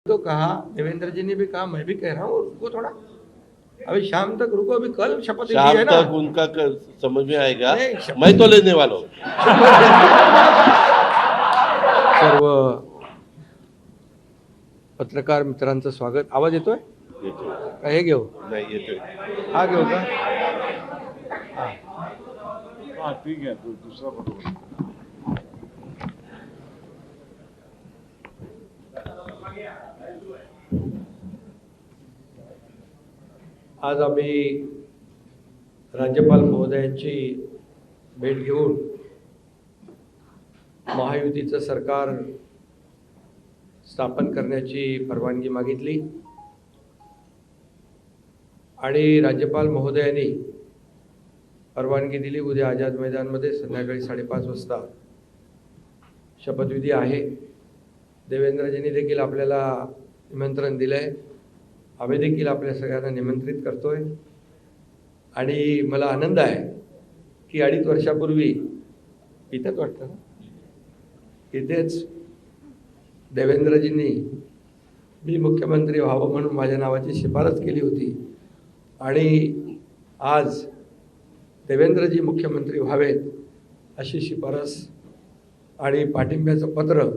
तो कहा, देवेंद्र जी ने भी कहा, मैं भी कह रहा हूँ रुको थोड़ा, अभी शाम तक रुको, अभी कल शपथ शाम है ना। तक उनका समझ में आएगा। नहीं, मैं तो लेने वाला हूँ। सर्व पत्रकार मित्रांचं स्वागत। आवाज येतोय का? हे घेऊ? नाही येतोय। हा घेऊ का? हाँ ठीक है, तो दूसरा फोटो। आज आम्ही राज्यपाल महोदयांची भेट घेऊन महायुतीचं सरकार स्थापन करण्याची परवानगी मागितली आणि राज्यपाल महोदयांनी परवानगी दिली। उद्या आझाद मैदानमध्ये संध्याकाळी 5:30 वाजता शपथविधी आहे। देवेंद्रजींनी देखील आपल्याला निमंत्रण दिलंय, आम्ही देखील आपल्या सगळ्यांना निमंत्रित करतोय आणि मला आनंद आहे की 2.5 वर्षापूर्वी इथंच वाटतं ना, इथेच देवेंद्रजींनी मी मुख्यमंत्री व्हावं म्हणून माझ्या नावाची शिफारस केली होती आणि आज देवेंद्रजी मुख्यमंत्री व्हावेत अशी शिफारस आणि पाठिंब्याचं पत्र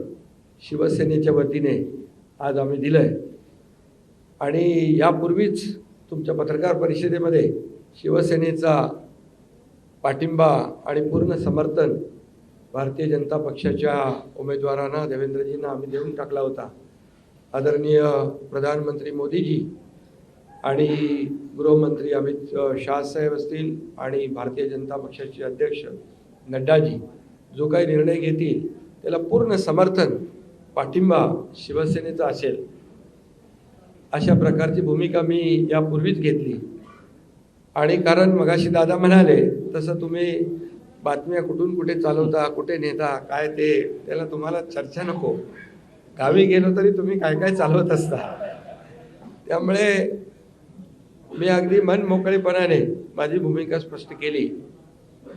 शिवसेनेच्या वतीने आज आम्ही दिलंय। आणि यापूर्वीच तुमच्या पत्रकार परिषदेमध्ये शिवसेनेचा पाठिंबा आणि पूर्ण समर्थन भारतीय जनता पक्षाच्या उमेदवारांना देवेंद्रजींना आम्ही देऊन टाकला होता। आदरणीय प्रधानमंत्री मोदीजी आणि गृहमंत्री अमित शाह साहेब असतील आणि भारतीय जनता पक्षाचे अध्यक्ष नड्डाजी जो काही निर्णय घेतील त्याला पूर्ण समर्थन पाठिंबा शिवसेनेचा असेल अशा प्रकारची भूमिका मी यापूर्वीच घेतली। आणि कारण मगाशी दादा म्हणाले तसं तुम्ही बातम्या कुठून कुठे चालवता, कुठे नेता, काय ते त्याला तुम्हाला चर्चा नको। गावी गेलो तरी तुम्ही काय काय चालवत असता, त्यामुळे मी अगदी मन मोकळेपणाने माझी भूमिका स्पष्ट केली।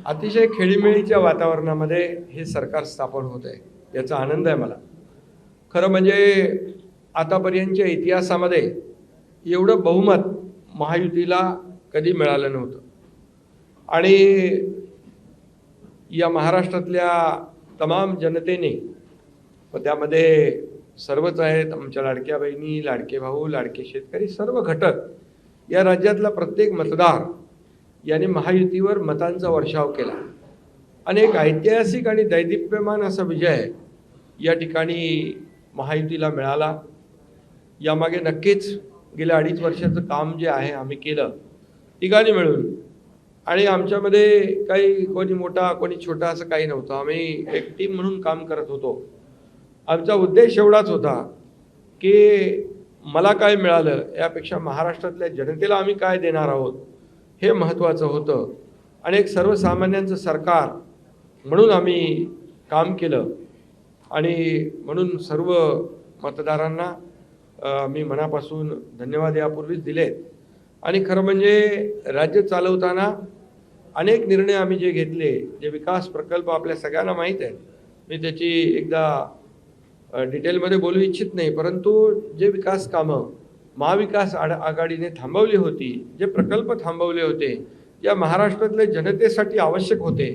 अतिशय खेळीमेळीच्या वातावरणामध्ये हे सरकार स्थापन होत आहे, याचा आनंद आहे मला। खरं म्हणजे आतापर्यंतच्या इतिहासामध्ये एवढं बहुमत महायुतीला कधी मिळालं नव्हतं आणि या महाराष्ट्रातल्या तमाम जनतेने व त्यामध्ये सर्वच आहेत, आमच्या लाडक्या बहिणी, लाडके भाऊ, लाडके शेतकरी, सर्व घटक, या राज्यातला प्रत्येक मतदार यांनी महायुतीवर मतांचा वर्षाव केला आणि एक ऐतिहासिक आणि दैदिप्यमान असा विजय या ठिकाणी महायुतीला मिळाला। यामागे नक्कीच गेल्या 2.5 वर्षाचं काम जे आहे आम्ही केलं तिघांनी मिळून, आणि आमच्यामध्ये काही कोणी मोठा कोणी छोटा असं काही नव्हतं। आम्ही एक टीम म्हणून काम करत होतो। आमचा उद्देश एवढाच होता की मला काय मिळालं यापेक्षा महाराष्ट्रातल्या जनतेला आम्ही काय देणार आहोत हे महत्त्वाचं होतं आणि एक सर्वसामान्यांचं सरकार म्हणून आम्ही काम केलं। आणि म्हणून सर्व मतदारांना मी मनापासून धन्यवाद यापूर्वीच दिलेत। आणि खरं म्हणजे राज्य चालवताना अनेक निर्णय आम्ही जे घेतले, जे विकास प्रकल्प आपल्या सगळ्यांना माहीत आहेत, मी त्याची एकदा डिटेलमध्ये बोलू इच्छित नाही, परंतु जे विकास कामं महाविकास आघाडीने थांबवली होती, जे प्रकल्प थांबवले होते, या महाराष्ट्रातल्या जनतेसाठी आवश्यक होते,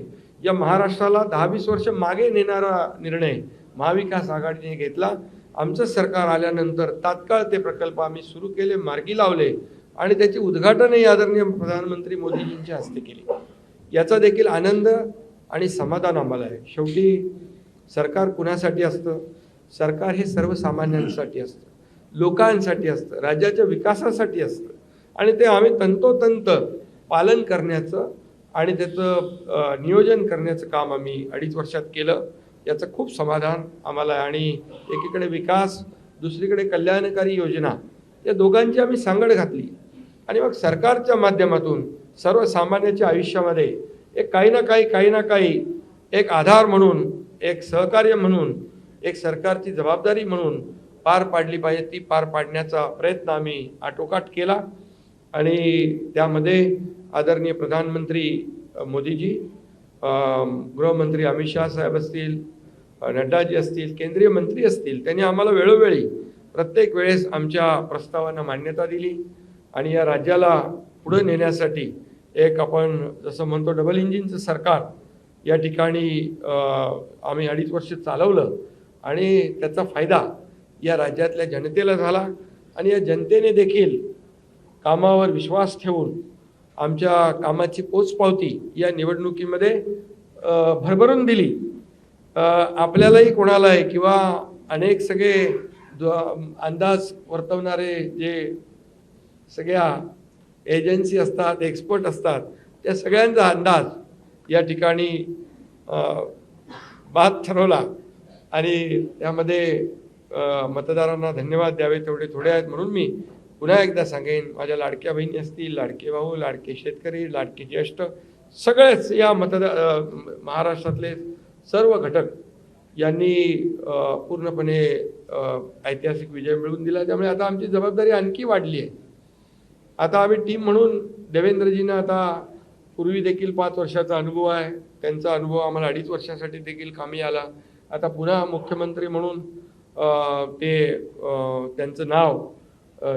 या महाराष्ट्राला 10-20 वर्ष मागे नेणारा निर्णय महाविकास आघाडीने घेतला। आमचं सरकार आल्यानंतर तात्काळ ते प्रकल्प आम्ही सुरू केले, मार्गी लावले आणि त्याची उद्घाटनही आदरणीय प्रधानमंत्री मोदीजींच्या हस्ते केली। याचा देखील आनंद आणि समाधान आम्हाला आहे। शेवटी सरकार कुणासाठी असतं? सरकार हे सर्वसामान्यांसाठी असतं, लोकांसाठी असतं, राज्याच्या विकासासाठी असतं आणि ते आम्ही तंतोतंत पालन करण्याचं आणि त्याचं नियोजन करण्याचं काम आम्ही 2.5 वर्षात केलं। याचं खूप समाधान आम्हाला आहे आणि एकीकडे विकास, दुसरीकडे कल्याणकारी योजना, या दोघांची आम्ही सांगड घातली आणि मग सरकारच्या माध्यमातून सर्वसामान्याच्या आयुष्यामध्ये एक काही ना काही एक आधार म्हणून, एक सहकार्य म्हणून, एक सरकारची जबाबदारी म्हणून पार पाडली पाहिजे, ती पार पाडण्याचा प्रयत्न आम्ही आटोकाट केला। आणि त्यामध्ये आदरणीय प्रधानमंत्री मोदीजी, गृहमंत्री अमित शाह साहेब असतील, नड्डाजी असतील, केंद्रीय मंत्री असतील, त्यांनी आम्हाला वेळोवेळी प्रत्येक वेळेस आमच्या प्रस्तावांना मान्यता दिली आणि या राज्याला पुढे नेण्यासाठी एक आपण जसं म्हणतो डबल इंजिनचं सरकार या ठिकाणी आम्ही 2.5 वर्ष चालवलं आणि त्याचा फायदा या राज्यातल्या जनतेला झाला आणि या जनतेने देखील कामावर विश्वास ठेवून आमच्या कामाची पोचपावती या निवडणुकीमध्ये भरभरून दिली. आपल्यालाही कोणालाही किंवा अनेक सगळे अंदाज वर्तवणारे जे सगळ्या एजन्सी असतात, एक्सपर्ट असतात, त्या सगळ्यांचा अंदाज या ठिकाणी बाद ठरवला आणि त्यामध्ये मतदारांना धन्यवाद द्यावे तेवढे थोडे आहेत. म्हणून मी पुन्हा एकदा सांगेन, माझ्या लाडक्या बहिणी असतील, लाडके भाऊ, लाडके शेतकरी, लाडके ज्येष्ठ, सगळेच या महाराष्ट्रातले सर्व घटक यांनी पूर्णपणे ऐतिहासिक विजय मिळवून दिला. त्यामुळे आता आमची जबाबदारी आणखी वाढली आहे. आता आम्ही टीम म्हणून देवेंद्रजींना आता पूर्वी देखील 5 वर्षाचा अनुभव आहे, त्यांचा अनुभव आम्हाला 2.5 वर्षासाठी देखील कामी आला. आता पुन्हा मुख्यमंत्री म्हणून त्यांचं नाव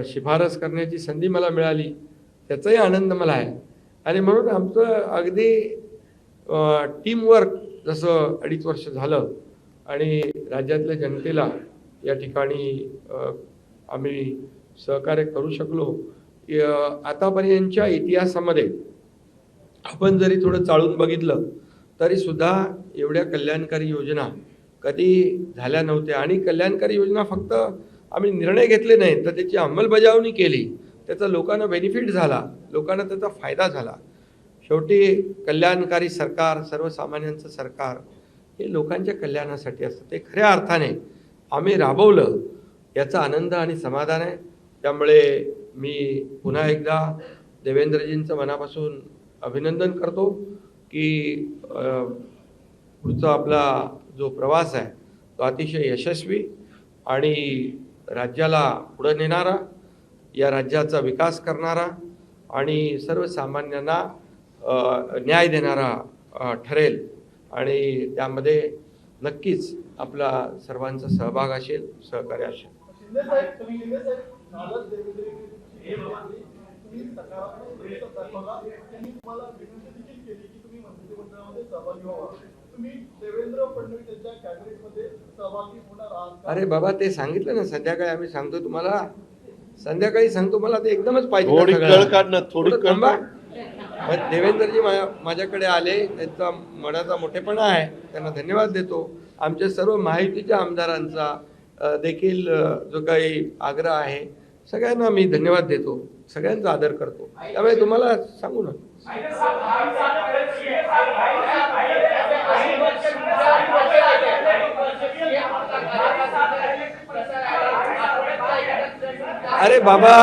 शिफारस करण्याची संधी मला मिळाली, त्याचाही आनंद मला आहे. आणि म्हणून आमचं अगदी टीमवर्क जसं 2.5 वर्ष झालं आणि राज्यातल्या जनतेला या ठिकाणी आम्ही सहकार्य करू शकलो. आतापर्यंतच्या इतिहासामध्ये आपण जरी थोडं चाळून बघितलं तरी सुद्धा एवढ्या कल्याणकारी योजना कधी झाल्या नव्हत्या. आणि कल्याणकारी योजना फक्त आम्ही निर्णय घेतले नाही तर त्याची अंमलबजावणी केली, त्याचा लोकांना बेनिफिट झाला, लोकांना त्याचा फायदा झाला. शेवटी कल्याणकारी सरकार, सर्वसामान्यांचं सरकार हे लोकांच्या कल्याणासाठी असतं. ते खऱ्या अर्थाने आम्ही राबवलं याचा आनंद आणि समाधान आहे. त्यामुळे मी पुन्हा एकदा देवेंद्रजींचं मनापासून अभिनंदन करतो की पुढचा आपला जो प्रवास आहे तो अतिशय यशस्वी आणि राज्याला पुढे नेणारा, या राज्याचा विकास करणारा आणि सर्वसामान्यांना न्याय देणारा ठरेल. आणि त्यामध्ये नक्कीच आपला सर्वांचा सहभाग असेल, सहकार्य असेल. अरे बाबा, ते सांगितलं ना संध्याकाळी, आम्ही सांगतो तुम्हाला, संध्याकाळी सांगतो. मला ते एकदमच पाहिजे. थोडी कळ काढ ना, थोडी थांबा. देवेंद्रजी माझ्याकडे आले, त्यांचा मनाचा मोठेपणा आहे, त्यांना धन्यवाद देतो. आमच्या सर्व महायुतीच्या आमदारांचा देखील जो काही आग्रह आहे, सगळ्यांना मी धन्यवाद देतो, सगळ्यांचा आदर करतो. त्यामुळे तुम्हाला सांगू ना, अरे बाबा,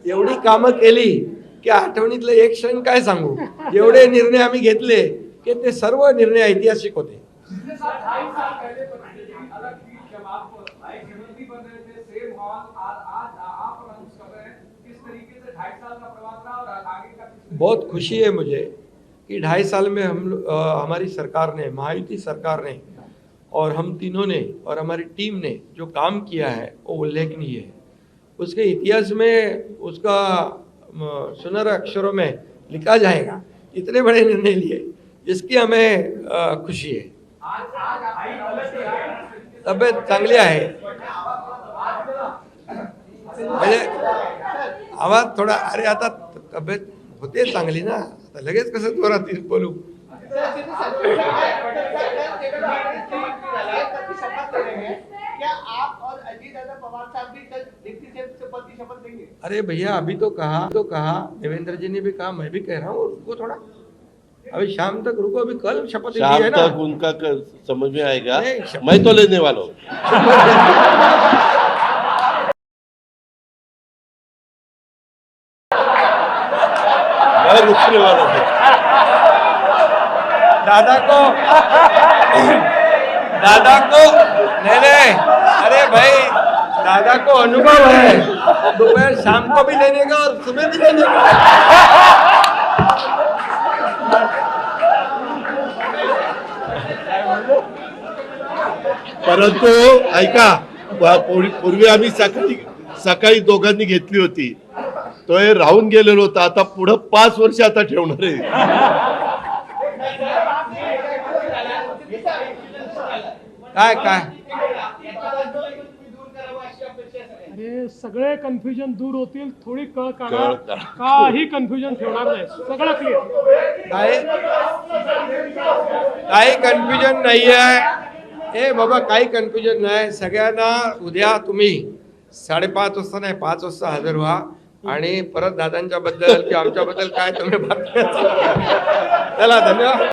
एवढी कामं केली की आठवणीतलं एक क्षण काय सांगू. एवढे निर्णय आम्ही घेतले की ते सर्व निर्णय ऐतिहासिक होते. बहुत खुशी है मुझे कि 2.5 साल में हमारी सरकार ने, महायुति सरकार ने और हम तीनों ने और हमारी टीम ने जो काम किया है वो उल्लेखनीय है. उसके इतिहास में उसका सुनहरे अक्षरों में लिखा जाएगा. इतने बड़े निर्णय लिए, इसकी हमें खुशी है. तब्येत चांगली आहे. म्हणजे आवाज थोडा, अरे आता तब्येत होते चांगली ना, आता लगेच कसं जोरात बोलू. अरे भैया, अभी तो कहा देवेंद्र जी ने भी कहा, मैं भी कह रहा हूँ, रुको थोड़ा, अभी शाम तक रुको. अभी कल शपथ ली है ना. शाम तक उनका समझ में आएगा. मैं तो लेने वाला हूँ. मैं रुकने वाला हूँ. दादा को नहीं, अरे भाई, दादा को अनुभव है, दोपहर शाम को भी लेने का और सुबह भी लेने का. परंतु ऐका, पूर्वी आम्ही सकाळी दोघांनी घेतली होती, तो हे राहून गेलेलो होता. आता पुढं 5 वर्ष आता ठेवणार आहे. काय काय अरे सगळे कन्फ्युजन दूर होतील, थोडी कळ कळ काढा, काढा. काही कन्फ्युजन ठेवणार नाही, सगळं क्लिअर. काही कन्फ्युजन नाही आहे. ए बाबा काही कन्फ्युजन नाही. सगळ्यांना उद्या तुम्ही 5:30 वाजता नाही 5 वाजता हजर व्हा आणि परत दादांच्या बद्दल किंवा आमच्याबद्दल काय तुम्ही बातम्या चला धन्यवाद.